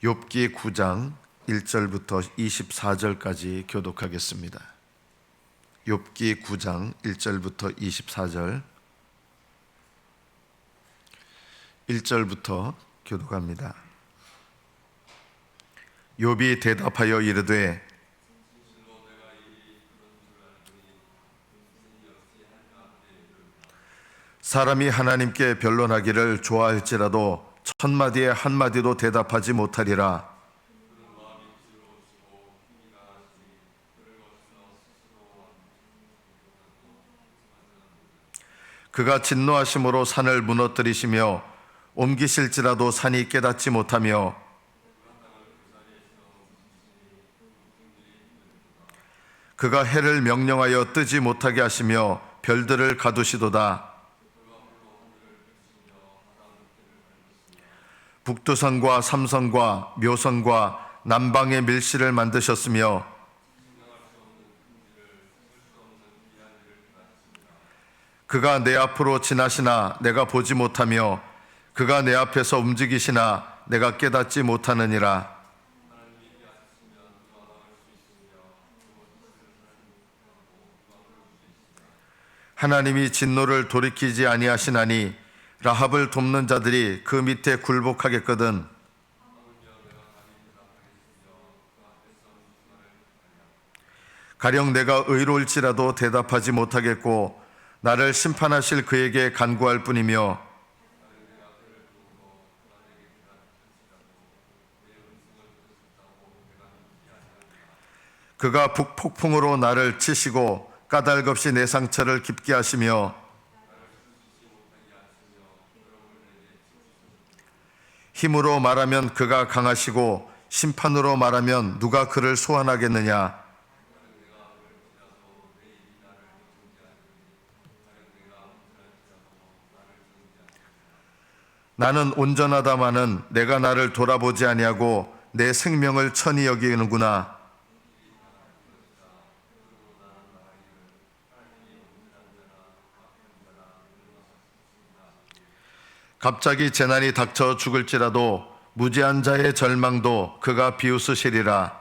욥기 9장 1절부터 24절까지 교독하겠습니다. 욥기 9장 1절부터 24절 1절부터 교독합니다. 욥이 대답하여 이르되 사람이 하나님께 변론하기를 좋아할지라도 천마디에 한마디도 대답하지 못하리라. 그가 진노하심으로 산을 무너뜨리시며 옮기실지라도 산이 깨닫지 못하며 그가 해를 명령하여 뜨지 못하게 하시며 별들을 가두시도다. 북두성과 삼성과 묘성과 남방의 밀실을 만드셨으며 그가 내 앞으로 지나시나 내가 보지 못하며 그가 내 앞에서 움직이시나 내가 깨닫지 못하느니라. 하나님이 진노를 돌이키지 아니하시나니 라합을 돕는 자들이 그 밑에 굴복하겠거든. 가령 내가 의로울지라도 대답하지 못하겠고 나를 심판하실 그에게 간구할 뿐이며 그가 북폭풍으로 나를 치시고 까닭없이 내 상처를 깊게 하시며 힘으로 말하면 그가 강하시고 심판으로 말하면 누가 그를 소환하겠느냐. 나는 온전하다마는 내가 나를 돌아보지 아니하고 내 생명을 천히 여기는구나. 갑자기 재난이 닥쳐 죽을지라도 무지한 자의 절망도 그가 비웃으시리라.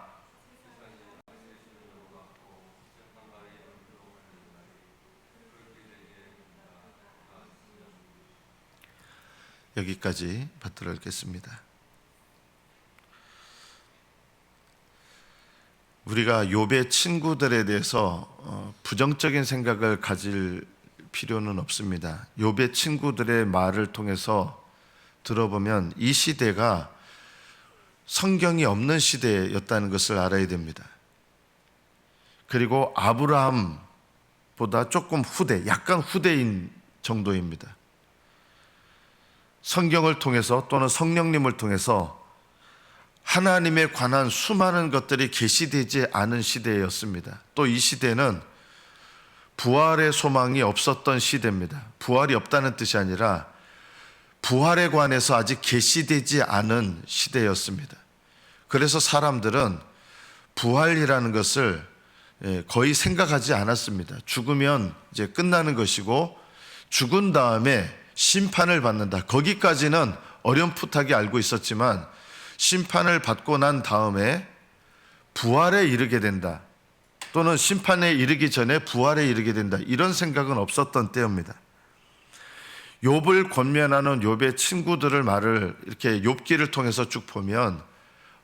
여기까지 받들어 읽겠습니다. 우리가 욥의 친구들에 대해서 부정적인 생각을 가질 필요는 없습니다. 욥의 친구들의 말을 통해서 들어보면 이 시대가 성경이 없는 시대였다는 것을 알아야 됩니다. 그리고 아브라함보다 조금 후대, 약간 후대인 정도입니다. 성경을 통해서 또는 성령님을 통해서 하나님에 관한 수많은 것들이 계시되지 않은 시대였습니다. 또 이 시대는 부활의 소망이 없었던 시대입니다. 부활이 없다는 뜻이 아니라 부활에 관해서 아직 계시되지 않은 시대였습니다. 그래서 사람들은 부활이라는 것을 거의 생각하지 않았습니다. 죽으면 이제 끝나는 것이고 죽은 다음에 심판을 받는다. 거기까지는 어렴풋하게 알고 있었지만 심판을 받고 난 다음에 부활에 이르게 된다. 또는 심판에 이르기 전에 부활에 이르게 된다. 이런 생각은 없었던 때입니다. 욥을 권면하는 욥의 친구들을 말을 이렇게 욥기를 통해서 쭉 보면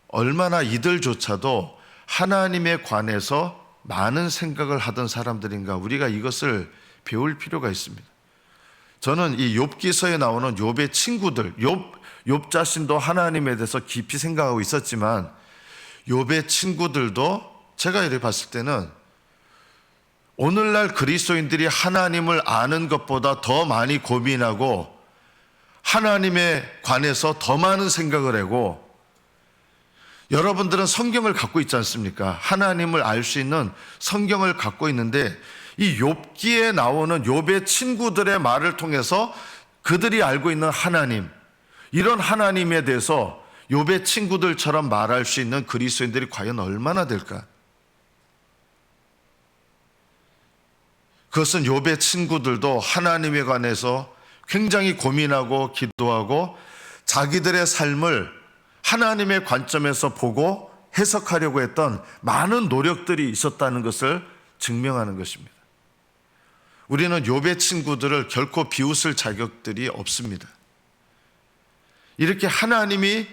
얼마나 이들조차도 하나님에 관해서 많은 생각을 하던 사람들인가, 우리가 이것을 배울 필요가 있습니다. 저는 이 욥기서에 나오는 욥의 친구들, 욥 자신도 하나님에 대해서 깊이 생각하고 있었지만 욥의 친구들도 제가 이렇게 봤을 때는 오늘날 그리스도인들이 하나님을 아는 것보다 더 많이 고민하고 하나님에 관해서 더 많은 생각을 하고, 여러분들은 성경을 갖고 있지 않습니까? 하나님을 알 수 있는 성경을 갖고 있는데 이 욥기에 나오는 욥의 친구들의 말을 통해서 그들이 알고 있는 하나님, 이런 하나님에 대해서 욥의 친구들처럼 말할 수 있는 그리스도인들이 과연 얼마나 될까? 그것은 욥의 친구들도 하나님에 관해서 굉장히 고민하고 기도하고 자기들의 삶을 하나님의 관점에서 보고 해석하려고 했던 많은 노력들이 있었다는 것을 증명하는 것입니다. 우리는 욥의 친구들을 결코 비웃을 자격들이 없습니다. 이렇게 하나님이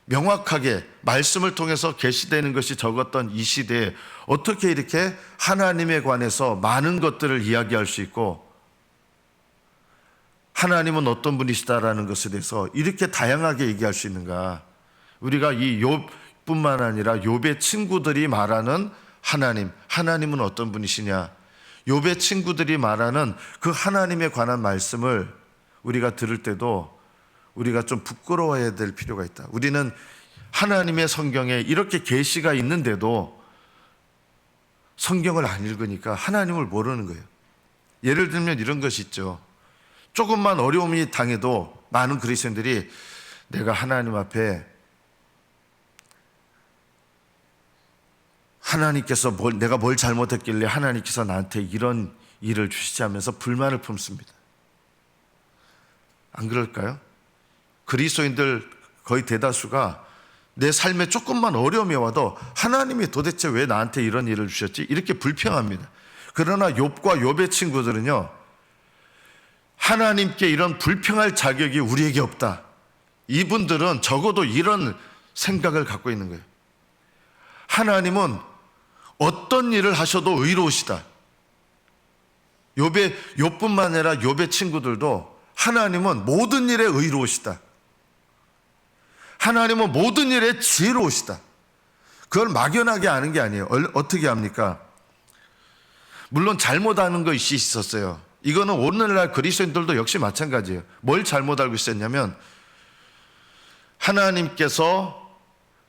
명확하게 말씀을 통해서 계시되는 것이 적었던 이 시대에 어떻게 이렇게 하나님에 관해서 많은 것들을 이야기할 수 있고 하나님은 어떤 분이시다라는 것에 대해서 이렇게 다양하게 얘기할 수 있는가? 우리가 이 욥뿐만 아니라 욥의 친구들이 말하는 하나님은 어떤 분이시냐? 욥의 친구들이 말하는 그 하나님에 관한 말씀을 우리가 들을 때도 우리가 좀 부끄러워해야 될 필요가 있다. 우리는 하나님의 성경에 이렇게 계시가 있는데도 성경을 안 읽으니까 하나님을 모르는 거예요. 예를 들면 이런 것이 있죠. 조금만 어려움이 당해도 많은 그리스도인들이 내가 하나님 앞에 하나님께서 내가 뭘 잘못했길래 하나님께서 나한테 이런 일을 주시지 하면서 불만을 품습니다. 안 그럴까요? 그리스도인들 거의 대다수가 내 삶에 조금만 어려움이 와도 하나님이 도대체 왜 나한테 이런 일을 주셨지? 이렇게 불평합니다. 그러나 욥과 욥의 친구들은요, 하나님께 이런 불평할 자격이 우리에게 없다. 이분들은 적어도 이런 생각을 갖고 있는 거예요. 하나님은 어떤 일을 하셔도 의로우시다. 욥뿐만 아니라 욥의 친구들도 하나님은 모든 일에 의로우시다. 하나님은 모든 일에 지혜로우시다. 그걸 막연하게 아는 게 아니에요. 어떻게 합니까? 물론 잘못하는 것이 있었어요. 이거는 오늘날 그리스도인들도 역시 마찬가지예요. 뭘 잘못 알고 있었냐면 하나님께서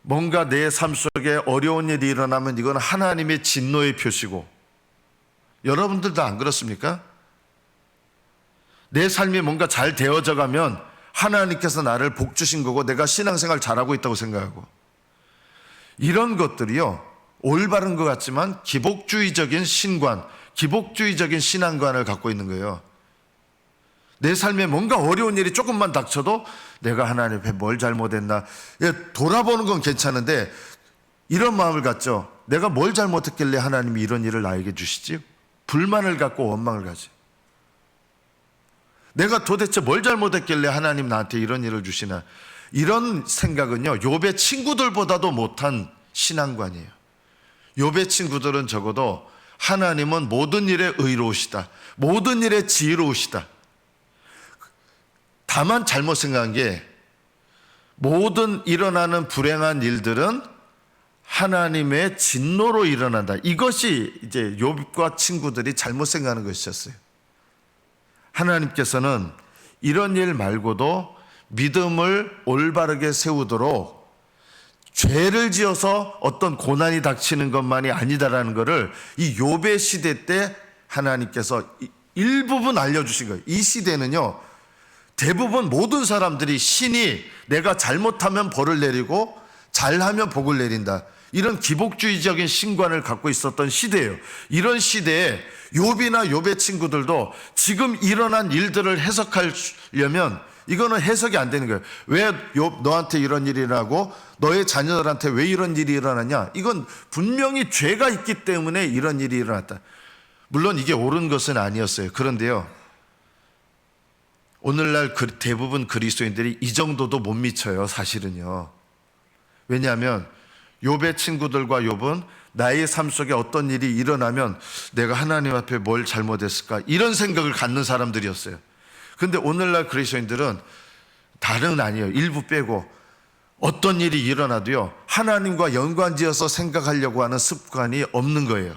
뭔가 내 삶 속에 어려운 일이 일어나면 이건 하나님의 진노의 표시고, 여러분들도 안 그렇습니까? 내 삶이 뭔가 잘 되어져 가면 하나님께서 나를 복 주신 거고 내가 신앙생활 잘하고 있다고 생각하고, 이런 것들이요 올바른 것 같지만 기복주의적인 신관, 기복주의적인 신앙관을 갖고 있는 거예요. 내 삶에 뭔가 어려운 일이 조금만 닥쳐도 내가 하나님 앞에 뭘 잘못했나, 돌아보는 건 괜찮은데 이런 마음을 갖죠. 내가 뭘 잘못했길래 하나님이 이런 일을 나에게 주시지? 불만을 갖고 원망을 가지. 내가 도대체 뭘 잘못했길래 하나님 나한테 이런 일을 주시나? 이런 생각은요 욥의 친구들보다도 못한 신앙관이에요. 욥의 친구들은 적어도 하나님은 모든 일에 의로우시다, 모든 일에 지혜로우시다. 다만 잘못 생각한 게 모든 일어나는 불행한 일들은 하나님의 진노로 일어난다. 이것이 이제 욥과 친구들이 잘못 생각하는 것이었어요. 하나님께서는 이런 일 말고도 믿음을 올바르게 세우도록 죄를 지어서 어떤 고난이 닥치는 것만이 아니다라는 것을 이 욥의 시대 때 하나님께서 일부분 알려주신 거예요. 이 시대는요 대부분 모든 사람들이 신이 내가 잘못하면 벌을 내리고 잘하면 복을 내린다, 이런 기복주의적인 신관을 갖고 있었던 시대예요. 이런 시대에 욥이나 욥의 친구들도 지금 일어난 일들을 해석하려면 이거는 해석이 안 되는 거예요. 왜 욥 너한테 이런 일이 일어나고 너의 자녀들한테 왜 이런 일이 일어나냐? 이건 분명히 죄가 있기 때문에 이런 일이 일어났다. 물론 이게 옳은 것은 아니었어요. 그런데요 오늘날 대부분 그리스도인들이 이 정도도 못 미쳐요, 사실은요. 왜냐하면 욥의 친구들과 욥은 나의 삶 속에 어떤 일이 일어나면 내가 하나님 앞에 뭘 잘못했을까, 이런 생각을 갖는 사람들이었어요. 그런데 오늘날 그리스도인들은 다른 아니에요. 일부 빼고 어떤 일이 일어나도요 하나님과 연관지어서 생각하려고 하는 습관이 없는 거예요.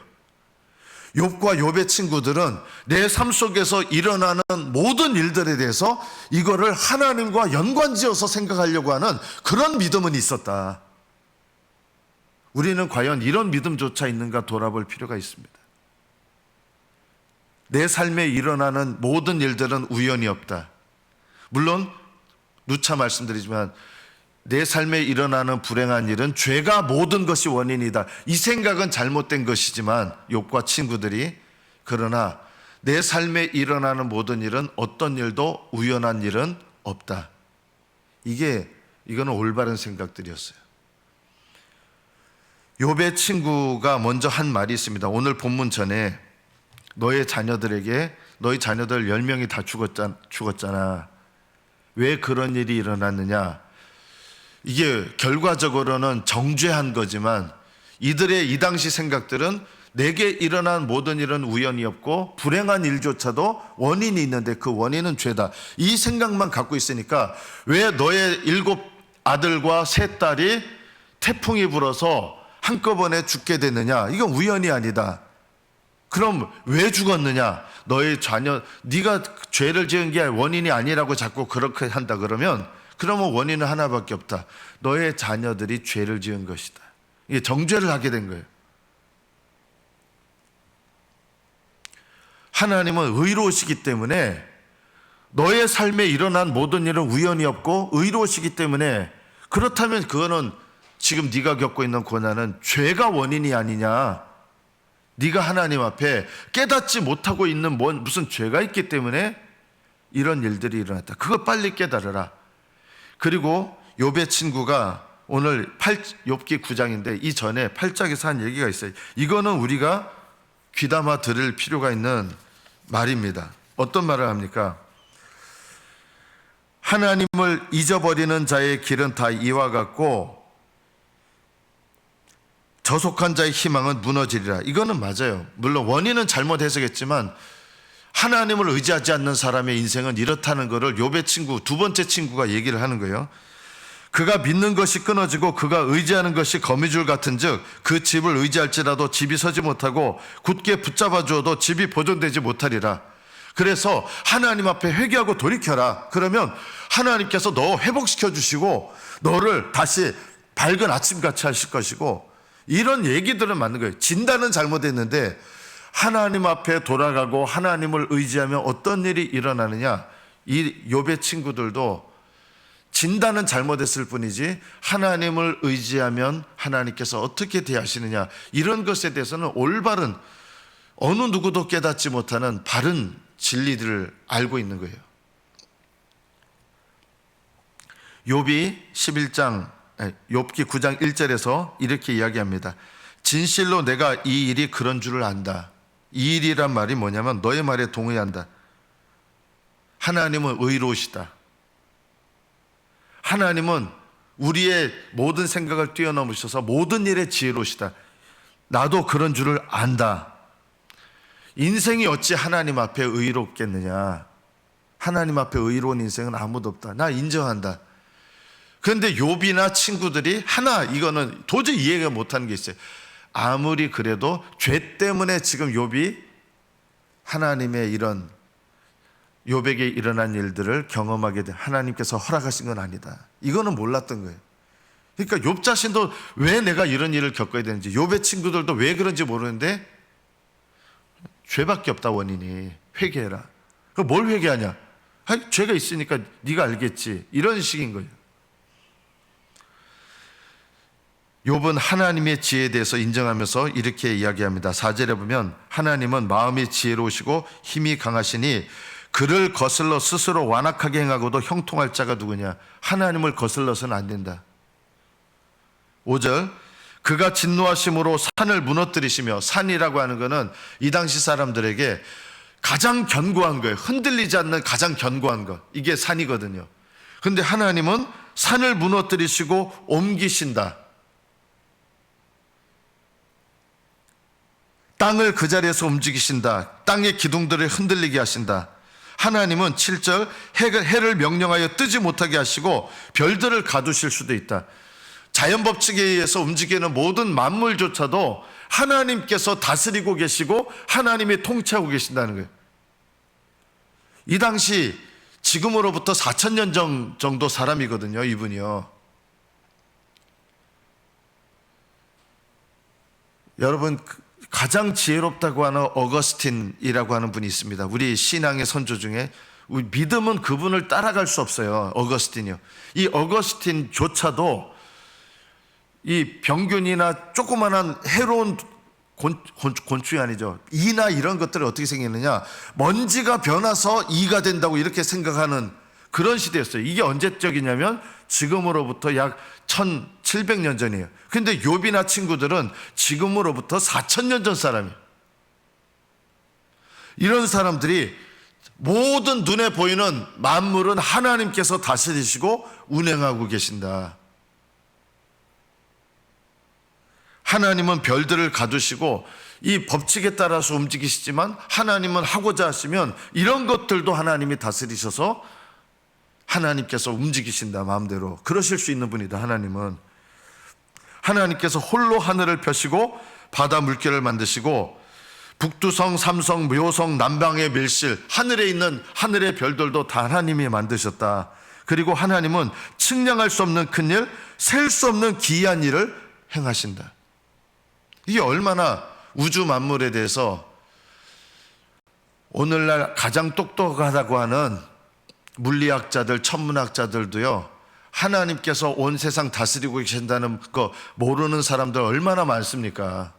욥과 욥의 친구들은 내 삶 속에서 일어나는 모든 일들에 대해서 이거를 하나님과 연관지어서 생각하려고 하는 그런 믿음은 있었다. 우리는 과연 이런 믿음조차 있는가 돌아볼 필요가 있습니다. 내 삶에 일어나는 모든 일들은 우연이 없다. 물론 누차 말씀드리지만 내 삶에 일어나는 불행한 일은 죄가 모든 것이 원인이다, 이 생각은 잘못된 것이지만 욥과 친구들이, 그러나 내 삶에 일어나는 모든 일은 어떤 일도 우연한 일은 없다. 이게 이거는 올바른 생각들이었어요. 욥의 친구가 먼저 한 말이 있습니다. 오늘 본문 전에 너희 자녀들 10명이 다 죽었잖아. 왜 그런 일이 일어났느냐? 이게 결과적으로는 정죄한 거지만 이들의 이 당시 생각들은 내게 일어난 모든 일은 우연이었고 불행한 일조차도 원인이 있는데 그 원인은 죄다. 이 생각만 갖고 있으니까 왜 너의 7 아들과 3 딸이 태풍이 불어서 한꺼번에 죽게 됐느냐? 이건 우연이 아니다. 그럼 왜 죽었느냐? 너의 자녀, 네가 죄를 지은 게 원인이 아니라고 자꾸 그렇게 한다 그러면 원인은 하나밖에 없다. 너의 자녀들이 죄를 지은 것이다. 이게 정죄를 하게 된 거예요. 하나님은 의로우시기 때문에 너의 삶에 일어난 모든 일은 우연이 없고 의로우시기 때문에, 그렇다면 그거는 지금 네가 겪고 있는 고난은 죄가 원인이 아니냐? 네가 하나님 앞에 깨닫지 못하고 있는 무슨 죄가 있기 때문에 이런 일들이 일어났다. 그거 빨리 깨달으라. 그리고 욥의 친구가 오늘 욥기 9장인데 이 전에 8장에서 한 얘기가 있어요. 이거는 우리가 귀담아 들을 필요가 있는 말입니다. 어떤 말을 합니까? 하나님을 잊어버리는 자의 길은 다 이와 같고 저속한 자의 희망은 무너지리라. 이거는 맞아요. 물론 원인은 잘못 해석했지만 하나님을 의지하지 않는 사람의 인생은 이렇다는 것을 욥의 친구, 두 번째 친구가 얘기를 하는 거예요. 그가 믿는 것이 끊어지고 그가 의지하는 것이 거미줄 같은즉 그 집을 의지할지라도 집이 서지 못하고 굳게 붙잡아 주어도 집이 보존되지 못하리라. 그래서 하나님 앞에 회개하고 돌이켜라. 그러면 하나님께서 너 회복시켜 주시고 너를 다시 밝은 아침같이 하실 것이고, 이런 얘기들은 맞는 거예요. 진단은 잘못했는데 하나님 앞에 돌아가고 하나님을 의지하면 어떤 일이 일어나느냐? 이 욥의 친구들도 진단은 잘못했을 뿐이지 하나님을 의지하면 하나님께서 어떻게 대하시느냐, 이런 것에 대해서는 올바른, 어느 누구도 깨닫지 못하는 바른 진리들을 알고 있는 거예요. 욥기 9장 1절에서 이렇게 이야기합니다. 진실로 내가 이 일이 그런 줄을 안다. 이 일이란 말이 뭐냐면 너의 말에 동의한다. 하나님은 의로우시다. 하나님은 우리의 모든 생각을 뛰어넘으셔서 모든 일에 지혜로우시다. 나도 그런 줄을 안다. 인생이 어찌 하나님 앞에 의롭겠느냐? 하나님 앞에 의로운 인생은 아무도 없다. 나 인정한다. 그런데 욥이나 친구들이 이거는 도저히 이해가 못하는 게 있어요. 아무리 그래도 죄 때문에 지금 욥이 하나님의 이런 욥에게 일어난 일들을 경험하게 돼 하나님께서 허락하신 건 아니다. 이거는 몰랐던 거예요. 그러니까 욥 자신도 왜 내가 이런 일을 겪어야 되는지, 욥의 친구들도 왜 그런지 모르는데 죄밖에 없다. 원인이. 회개해라. 그럼 뭘 회개하냐? 죄가 있으니까 네가 알겠지. 이런 식인 거예요. 욥은 하나님의 지혜에 대해서 인정하면서 이렇게 이야기합니다. 4절에 보면 하나님은 마음이 지혜로우시고 힘이 강하시니 그를 거슬러 스스로 완악하게 행하고도 형통할 자가 누구냐? 하나님을 거슬러서는 안 된다. 5절, 그가 진노하심으로 산을 무너뜨리시며, 산이라고 하는 것은 이 당시 사람들에게 가장 견고한 거예요. 흔들리지 않는 가장 견고한 것, 이게 산이거든요. 그런데 하나님은 산을 무너뜨리시고 옮기신다. 땅을 그 자리에서 움직이신다. 땅의 기둥들을 흔들리게 하신다. 하나님은 7절, 해를 명령하여 뜨지 못하게 하시고 별들을 가두실 수도 있다. 자연 법칙에 의해서 움직이는 모든 만물조차도 하나님께서 다스리고 계시고 하나님이 통치하고 계신다는 거예요. 이 당시 지금으로부터 4,000년 정도 사람이거든요, 이분이요. 여러분, 가장 지혜롭다고 하는 어거스틴이라고 하는 분이 있습니다. 우리 신앙의 선조 중에 믿음은 그분을 따라갈 수 없어요. 어거스틴이요. 이 어거스틴조차도 이 병균이나 조그만한 해로운 곤충이 아니죠. 이나 이런 것들이 어떻게 생기느냐, 먼지가 변해서 이가 된다고 이렇게 생각하는 그런 시대였어요. 이게 언제적이냐면 지금으로부터 약 1700년 전이에요. 근데 욥이나 친구들은 지금으로부터 4000년 전 사람이에요. 이런 사람들이 모든 눈에 보이는 만물은 하나님께서 다스리시고 운행하고 계신다. 하나님은 별들을 가두시고 이 법칙에 따라서 움직이시지만 하나님은 하고자 하시면 이런 것들도 하나님이 다스리셔서 하나님께서 움직이신다. 마음대로 그러실 수 있는 분이다. 하나님께서 홀로 하늘을 펴시고 바다 물결을 만드시고 북두성, 삼성, 묘성, 남방의 밀실, 하늘에 있는 하늘의 별들도 다 하나님이 만드셨다. 그리고 하나님은 측량할 수 없는 큰일, 셀 수 없는 기이한 일을 행하신다. 이게 얼마나 우주 만물에 대해서 오늘날 가장 똑똑하다고 하는 물리학자들, 천문학자들도요, 하나님께서 온 세상 다스리고 계신다는 거 모르는 사람들 얼마나 많습니까?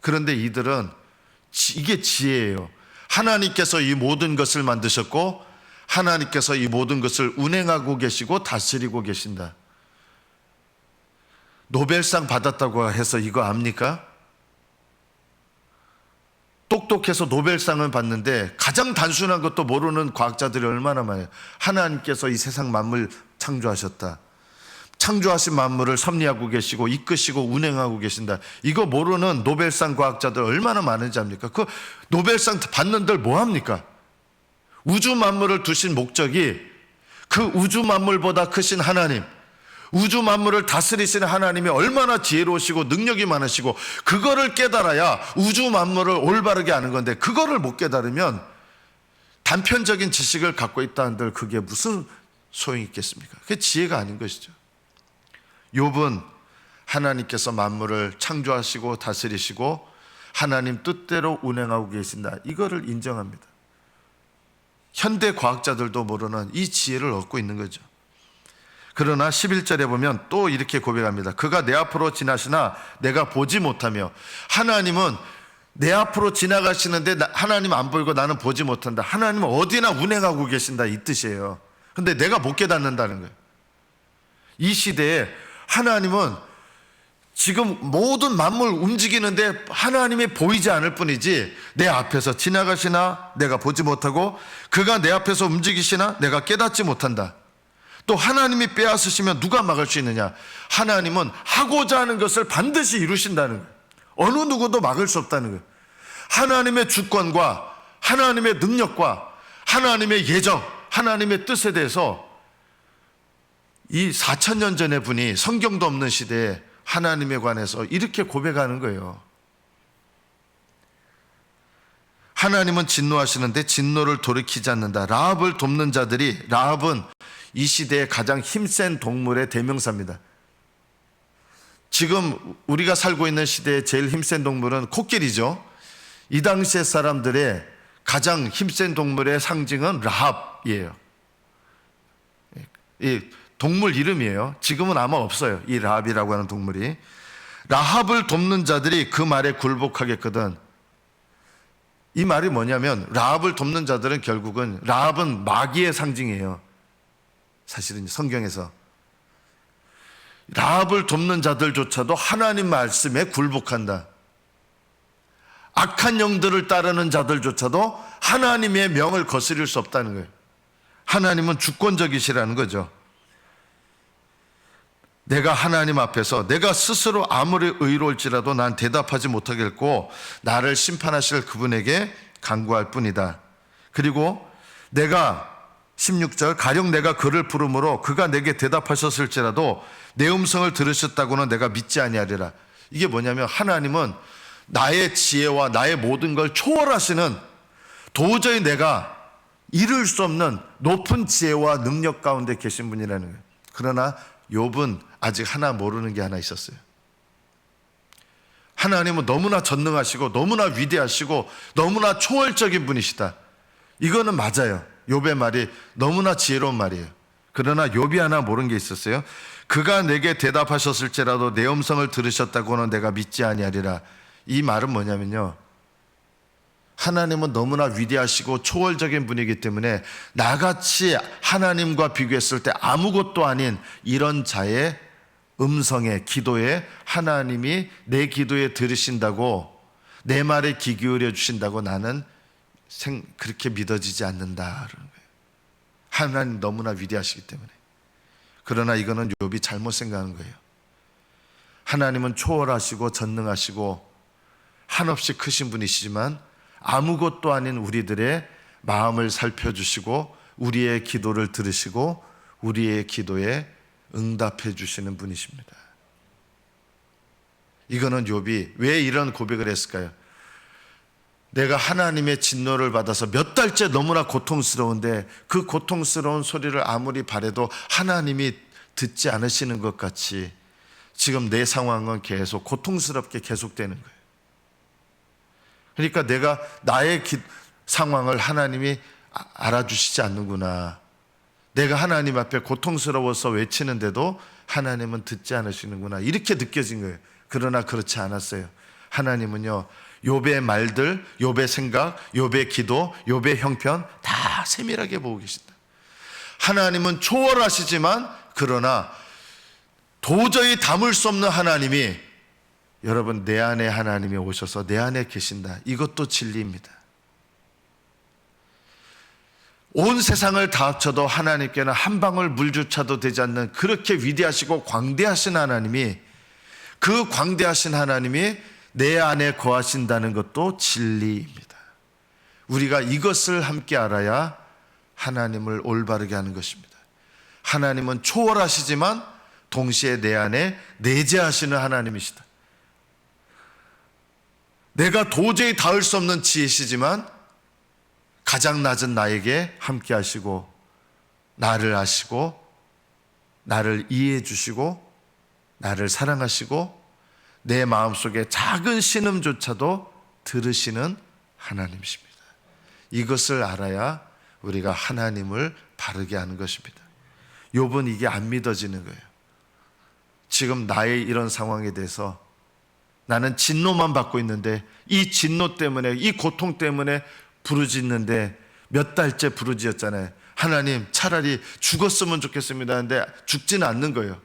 그런데 이들은 이게 지혜예요. 하나님께서 이 모든 것을 만드셨고 하나님께서 이 모든 것을 운행하고 계시고 다스리고 계신다. 노벨상 받았다고 해서 이거 압니까? 똑똑해서 노벨상을 받는데 가장 단순한 것도 모르는 과학자들이 얼마나 많아요. 하나님께서 이 세상 만물 창조하셨다. 창조하신 만물을 섭리하고 계시고 이끄시고 운행하고 계신다. 이거 모르는 노벨상 과학자들 얼마나 많은지 압니까? 그 노벨상 받는들 뭐 합니까? 우주 만물을 두신 목적이 그 우주 만물보다 크신 하나님, 우주 만물을 다스리시는 하나님이 얼마나 지혜로우시고 능력이 많으시고 그거를 깨달아야 우주 만물을 올바르게 하는 건데 그거를 못 깨달으면 단편적인 지식을 갖고 있다는들 그게 무슨 소용이 있겠습니까? 그게 지혜가 아닌 것이죠. 욥은 하나님께서 만물을 창조하시고 다스리시고 하나님 뜻대로 운행하고 계신다. 이거를 인정합니다. 현대 과학자들도 모르는 이 지혜를 얻고 있는 거죠. 그러나 11절에 보면 또 이렇게 고백합니다. 그가 내 앞으로 지나시나 내가 보지 못하며. 하나님은 내 앞으로 지나가시는데 하나님 안 보이고 나는 보지 못한다. 하나님은 어디나 운행하고 계신다 이 뜻이에요. 근데 내가 못 깨닫는다는 거예요. 이 시대에 하나님은 지금 모든 만물 움직이는데 하나님이 보이지 않을 뿐이지 내 앞에서 지나가시나 내가 보지 못하고 그가 내 앞에서 움직이시나 내가 깨닫지 못한다. 또 하나님이 빼앗으시면 누가 막을 수 있느냐? 하나님은 하고자 하는 것을 반드시 이루신다는 거예요. 어느 누구도 막을 수 없다는 거예요. 하나님의 주권과 하나님의 능력과 하나님의 예정, 하나님의 뜻에 대해서 이 4000년 전의 분이 성경도 없는 시대에 하나님에 관해서 이렇게 고백하는 거예요. 하나님은 진노하시는데 진노를 돌이키지 않는다. 라합을 돕는 자들이, 라합은 이 시대의 가장 힘센 동물의 대명사입니다. 지금 우리가 살고 있는 시대의 제일 힘센 동물은 코끼리죠. 이 당시의 사람들의 가장 힘센 동물의 상징은 라합이에요. 이 동물 이름이에요. 지금은 아마 없어요. 이 라합이라고 하는 동물이. 라합을 돕는 자들이 그 말에 굴복하겠거든. 이 말이 뭐냐면 라합을 돕는 자들은 결국은 라합은 마귀의 상징이에요. 사실은 성경에서 라합을 돕는 자들조차도 하나님 말씀에 굴복한다. 악한 영들을 따르는 자들조차도 하나님의 명을 거스릴 수 없다는 거예요. 하나님은 주권적이시라는 거죠. 내가 하나님 앞에서 내가 스스로 아무리 의로울지라도 난 대답하지 못하겠고 나를 심판하실 그분에게 간구할 뿐이다. 그리고 내가 16절 가령 내가 그를 부르므로 그가 내게 대답하셨을지라도 내 음성을 들으셨다고는 내가 믿지 아니하리라. 이게 뭐냐면 하나님은 나의 지혜와 나의 모든 걸 초월하시는 도저히 내가 이룰 수 없는 높은 지혜와 능력 가운데 계신 분이라는 거예요. 그러나 욥은 아직 하나 모르는 게 하나 있었어요. 하나님은 너무나 전능하시고 너무나 위대하시고 너무나 초월적인 분이시다. 이거는 맞아요. 욥의 말이 너무나 지혜로운 말이에요. 그러나 욥이 하나 모르는 게 있었어요. 그가 내게 대답하셨을지라도 내 음성을 들으셨다고는 내가 믿지 아니하리라. 이 말은 뭐냐면요, 하나님은 너무나 위대하시고 초월적인 분이기 때문에 나같이 하나님과 비교했을 때 아무것도 아닌 이런 자의 음성에, 기도에 하나님이 내 기도에 들으신다고, 내 말에 귀 기울여 주신다고 나는 그렇게 믿어지지 않는다는 거예요. 하나님 너무나 위대하시기 때문에. 그러나 이거는 욥이 잘못 생각하는 거예요. 하나님은 초월하시고 전능하시고 한없이 크신 분이시지만 아무것도 아닌 우리들의 마음을 살펴주시고 우리의 기도를 들으시고 우리의 기도에 응답해 주시는 분이십니다. 이거는 욥이 왜 이런 고백을 했을까요? 내가 하나님의 진노를 받아서 몇 달째 너무나 고통스러운데 그 고통스러운 소리를 아무리 바라도 하나님이 듣지 않으시는 것 같이 지금 내 상황은 계속 고통스럽게 계속되는 거예요. 그러니까 내가 나의 상황을 하나님이 알아주시지 않는구나. 내가 하나님 앞에 고통스러워서 외치는데도 하나님은 듣지 않으시는구나. 이렇게 느껴진 거예요. 그러나 그렇지 않았어요. 하나님은요, 욥의 말들, 욥의 생각, 욥의 기도, 욥의 형편 다 세밀하게 보고 계신다. 하나님은 초월하시지만 그러나 도저히 담을 수 없는 하나님이, 여러분, 내 안에 하나님이 오셔서 내 안에 계신다. 이것도 진리입니다. 온 세상을 다 합쳐도 하나님께는 한 방울 물조차도 되지 않는 그렇게 위대하시고 광대하신 하나님이, 그 광대하신 하나님이 내 안에 거하신다는 것도 진리입니다. 우리가 이것을 함께 알아야 하나님을 올바르게 하는 것입니다. 하나님은 초월하시지만 동시에 내 안에 내재하시는 하나님이시다. 내가 도저히 닿을 수 없는 지혜시지만 가장 낮은 나에게 함께 하시고 나를 아시고 나를 이해해 주시고 나를 사랑하시고 내 마음속에 작은 신음조차도 들으시는 하나님이십니다. 이것을 알아야 우리가 하나님을 바르게 하는 것입니다. 욥은 이게 안 믿어지는 거예요. 지금 나의 이런 상황에 대해서 나는 진노만 받고 있는데 이 진노 때문에, 이 고통 때문에 부르짖는데 몇 달째 부르짖었잖아요. 하나님, 차라리 죽었으면 좋겠습니다 하는데 죽지는 않는 거예요.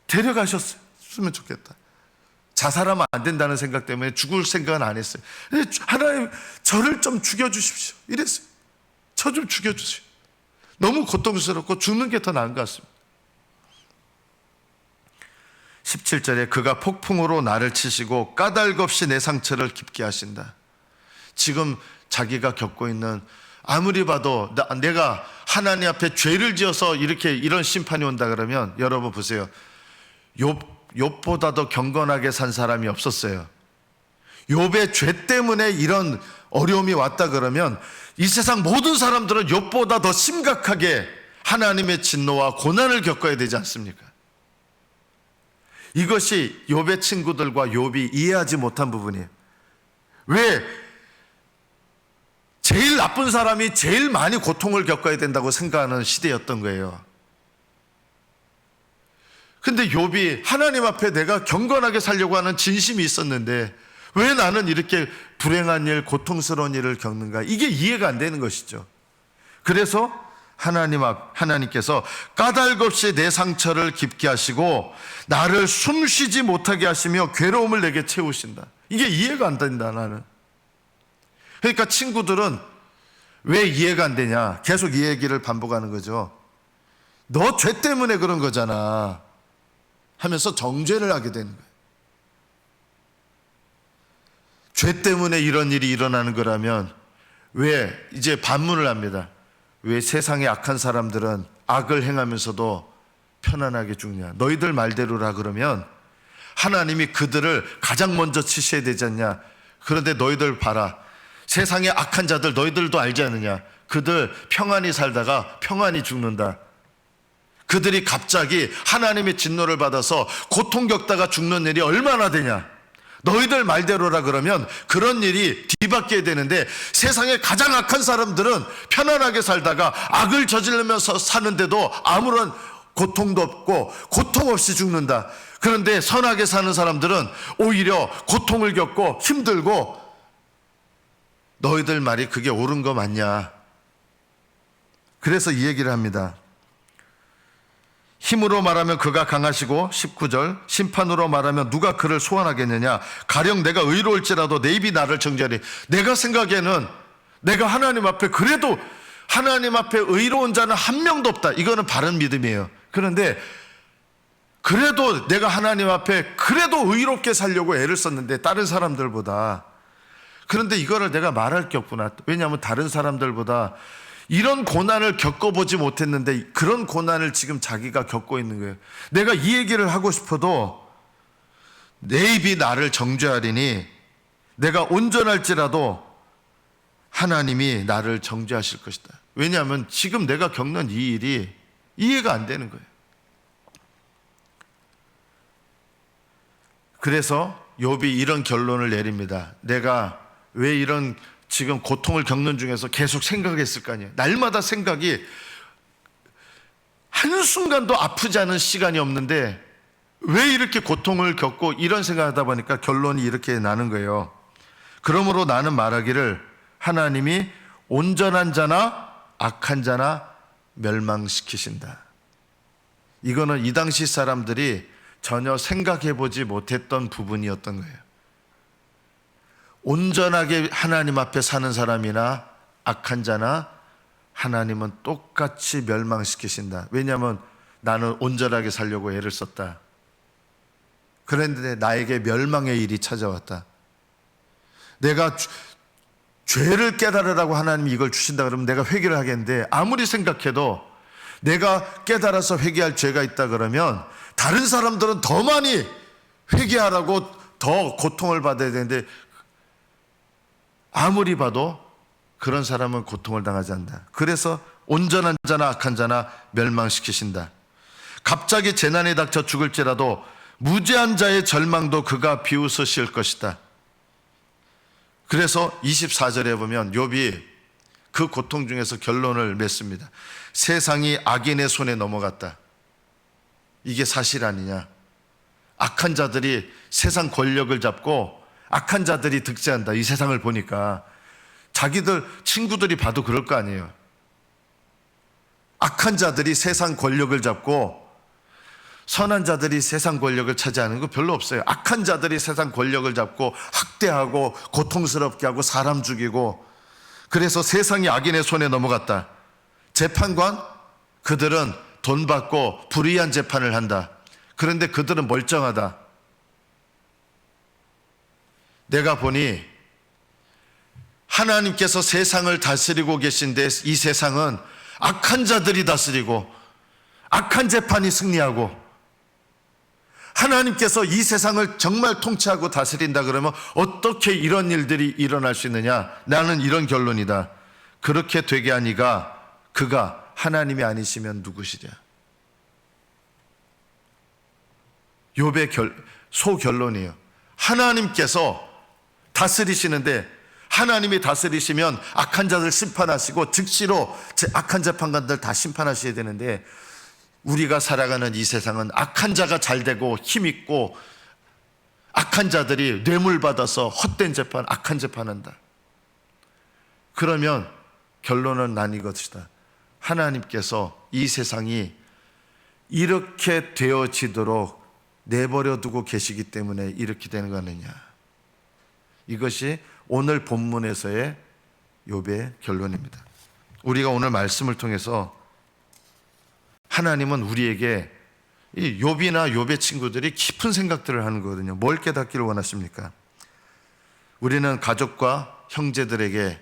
데려가셨으면 좋겠다. 자살하면 안 된다는 생각 때문에 죽을 생각은 안 했어요. 하나님, 저를 좀 죽여주십시오 이랬어요. 저 좀 죽여주세요. 너무 고통스럽고 죽는 게 더 나은 것 같습니다. 17절에 그가 폭풍으로 나를 치시고 까닭없이 내 상처를 깊게 하신다. 지금 자기가 겪고 있는, 아무리 봐도 내가 하나님 앞에 죄를 지어서 이런 심판이 온다 그러면, 여러분 보세요. 욥보다 더 경건하게 산 사람이 없었어요. 욥의 죄 때문에 이런 어려움이 왔다 그러면 이 세상 모든 사람들은 욥보다 더 심각하게 하나님의 진노와 고난을 겪어야 되지 않습니까? 이것이 욥의 친구들과 욥이 이해하지 못한 부분이에요. 왜 제일 나쁜 사람이 제일 많이 고통을 겪어야 된다고 생각하는 시대였던 거예요. 근데 욥이 하나님 앞에 내가 경건하게 살려고 하는 진심이 있었는데 왜 나는 이렇게 불행한 일, 고통스러운 일을 겪는가? 이게 이해가 안 되는 것이죠. 그래서 하나님께서 까닭없이 내 상처를 깊게 하시고 나를 숨쉬지 못하게 하시며 괴로움을 내게 채우신다. 이게 이해가 안 된다, 나는. 그러니까 친구들은 왜 이해가 안 되냐? 계속 이 얘기를 반복하는 거죠. 너 죄 때문에 그런 거잖아 하면서 정죄를 하게 되는 거예요. 죄 때문에 이런 일이 일어나는 거라면 왜, 이제 반문을 합니다. 왜 세상의 악한 사람들은 악을 행하면서도 편안하게 죽냐? 너희들 말대로라 그러면 하나님이 그들을 가장 먼저 치셔야 되지 않냐? 그런데 너희들 봐라. 세상의 악한 자들 너희들도 알지 않느냐? 그들 평안히 살다가 평안히 죽는다. 그들이 갑자기 하나님의 진노를 받아서 고통 겪다가 죽는 일이 얼마나 되냐? 너희들 말대로라 그러면 그런 일이 뒤바뀌어야 되는데 세상의 가장 악한 사람들은 편안하게 살다가 악을 저지르면서 사는데도 아무런 고통도 없고 고통 없이 죽는다. 그런데 선하게 사는 사람들은 오히려 고통을 겪고 힘들고 너희들 말이 그게 옳은 거 맞냐? 그래서 이 얘기를 합니다. 힘으로 말하면 그가 강하시고 19절 심판으로 말하면 누가 그를 소환하겠느냐? 가령 내가 의로울지라도 내 입이 나를 정죄하리. 내가 생각에는 내가 하나님 앞에 그래도 하나님 앞에 의로운 자는 한 명도 없다. 이거는 바른 믿음이에요. 그런데 그래도 내가 하나님 앞에 그래도 의롭게 살려고 애를 썼는데 다른 사람들보다, 그런데 이거를 내가 말할 게 없구나. 왜냐하면 다른 사람들보다 이런 고난을 겪어보지 못했는데 그런 고난을 지금 자기가 겪고 있는 거예요. 내가 이 얘기를 하고 싶어도 내 입이 나를 정죄하리니 내가 온전할지라도 하나님이 나를 정죄하실 것이다. 왜냐하면 지금 내가 겪는 이 일이 이해가 안 되는 거예요. 그래서 욥이 이런 결론을 내립니다. 내가 왜 이런 지금 고통을 겪는 중에서 계속 생각했을 거 아니에요. 날마다 생각이 한순간도 아프지 않은 시간이 없는데 왜 이렇게 고통을 겪고 이런 생각하다 보니까 결론이 이렇게 나는 거예요. 그러므로 나는 말하기를 하나님이 온전한 자나 악한 자나 멸망시키신다. 이거는 이 당시 사람들이 전혀 생각해보지 못했던 부분이었던 거예요. 온전하게 하나님 앞에 사는 사람이나 악한 자나 하나님은 똑같이 멸망시키신다. 왜냐하면 나는 온전하게 살려고 애를 썼다. 그런데 나에게 멸망의 일이 찾아왔다. 내가 죄를 깨달으라고 하나님이 이걸 주신다 그러면 내가 회개를 하겠는데, 아무리 생각해도 내가 깨달아서 회개할 죄가 있다 그러면 다른 사람들은 더 많이 회개하라고 더 고통을 받아야 되는데 아무리 봐도 그런 사람은 고통을 당하지 않는다. 그래서 온전한 자나 악한 자나 멸망시키신다. 갑자기 재난이 닥쳐 죽을지라도 무죄한 자의 절망도 그가 비웃으실 것이다. 그래서 24절에 보면 욥이 그 고통 중에서 결론을 맺습니다. 세상이 악인의 손에 넘어갔다. 이게 사실 아니냐? 악한 자들이 세상 권력을 잡고 악한 자들이 득세한다. 이 세상을 보니까 자기들 친구들이 봐도 그럴 거 아니에요. 악한 자들이 세상 권력을 잡고 선한 자들이 세상 권력을 차지하는 거 별로 없어요. 악한 자들이 세상 권력을 잡고 학대하고 고통스럽게 하고 사람 죽이고, 그래서 세상이 악인의 손에 넘어갔다. 재판관? 그들은 돈 받고 불의한 재판을 한다. 그런데 그들은 멀쩡하다. 내가 보니 하나님께서 세상을 다스리고 계신데 이 세상은 악한 자들이 다스리고 악한 재판이 승리하고, 하나님께서 이 세상을 정말 통치하고 다스린다 그러면 어떻게 이런 일들이 일어날 수 있느냐? 나는 이런 결론이다. 그렇게 되게 하니가 그가 하나님이 아니시면 누구시랴? 욥의 소결론이에요. 하나님께서 다스리시는데, 하나님이 다스리시면 악한 자들 심판하시고 즉시로 악한 재판관들 다 심판하셔야 되는데, 우리가 살아가는 이 세상은 악한 자가 잘 되고 힘있고 악한 자들이 뇌물 받아서 헛된 재판, 악한 재판한다. 그러면 결론은 난 이것이다. 하나님께서 이 세상이 이렇게 되어지도록 내버려 두고 계시기 때문에 이렇게 되는 거 아니냐. 이것이 오늘 본문에서의 욥의 결론입니다. 우리가 오늘 말씀을 통해서 하나님은 우리에게 이 욥이나 욥의 친구들이 깊은 생각들을 하는 거거든요. 뭘 깨닫기를 원하십니까? 우리는 가족과 형제들에게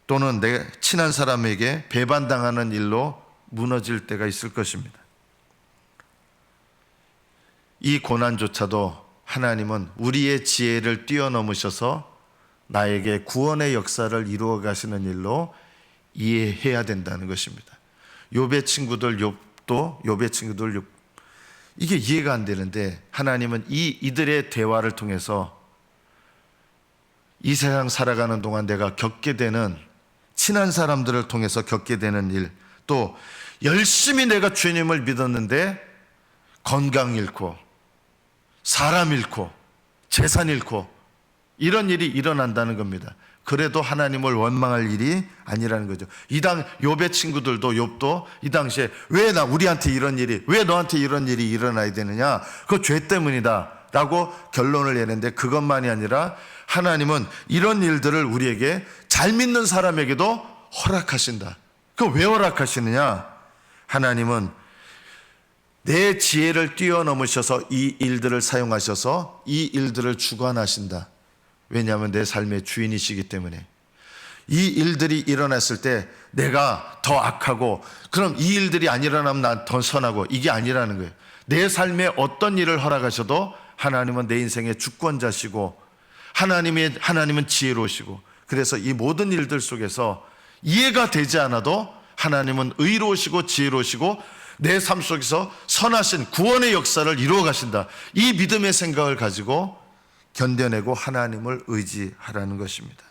또는 내 친한 사람에게 배반당하는 일로 무너질 때가 있을 것입니다. 이 고난조차도 하나님은 우리의 지혜를 뛰어넘으셔서 나에게 구원의 역사를 이루어 가시는 일로 이해해야 된다는 것입니다. 욥의 친구들 욥도 이게 이해가 안 되는데, 하나님은 이들의 대화를 통해서 이 세상 살아가는 동안 내가 겪게 되는, 친한 사람들을 통해서 겪게 되는 일, 또 열심히 내가 주님을 믿었는데 건강 잃고 사람 잃고 재산 잃고 이런 일이 일어난다는 겁니다. 그래도 하나님을 원망할 일이 아니라는 거죠. 욥의 친구들도, 욥도 이 당시에 왜 우리한테 이런 일이, 왜 너한테 이런 일이 일어나야 되느냐, 그거 죄 때문이다 라고 결론을 내는데, 그것만이 아니라 하나님은 이런 일들을 우리에게, 잘 믿는 사람에게도 허락하신다. 그거 왜 허락하시느냐? 하나님은 내 지혜를 뛰어넘으셔서 이 일들을 사용하셔서 이 일들을 주관하신다. 왜냐하면 내 삶의 주인이시기 때문에. 이 일들이 일어났을 때 내가 더 악하고, 그럼 이 일들이 안 일어나면 난 더 선하고, 이게 아니라는 거예요. 내 삶에 어떤 일을 허락하셔도 하나님은 내 인생의 주권자시고, 하나님은 지혜로우시고, 그래서 이 모든 일들 속에서 이해가 되지 않아도 하나님은 의로우시고 지혜로우시고 내 삶 속에서 선하신 구원의 역사를 이루어 가신다. 이 믿음의 생각을 가지고 견뎌내고 하나님을 의지하라는 것입니다.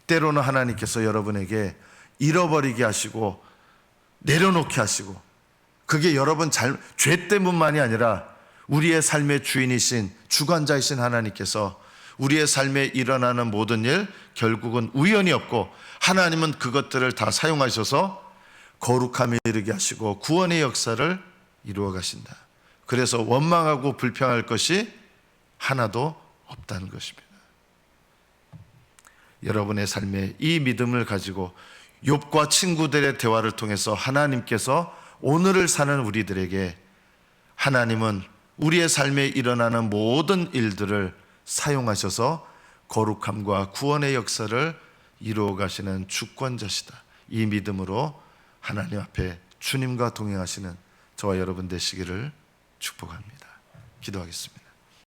때로는 하나님께서 여러분에게 잃어버리게 하시고 내려놓게 하시고, 그게 여러분 죄 때문만이 아니라 우리의 삶의 주인이신 주관자이신 하나님께서 우리의 삶에 일어나는 모든 일 결국은 우연이 없고, 하나님은 그것들을 다 사용하셔서 거룩함에 이르게 하시고 구원의 역사를 이루어 가신다. 그래서 원망하고 불평할 것이 하나도 없다는 것입니다. 여러분의 삶에 이 믿음을 가지고 욥과 친구들의 대화를 통해서 하나님께서 오늘을 사는 우리들에게, 하나님은 우리의 삶에 일어나는 모든 일들을 사용하셔서 거룩함과 구원의 역사를 이루어 가시는 주권자시다. 이 믿음으로 하나님 앞에 주님과 동행하시는 저와 여러분 되시기를 축복합니다. 기도하겠습니다.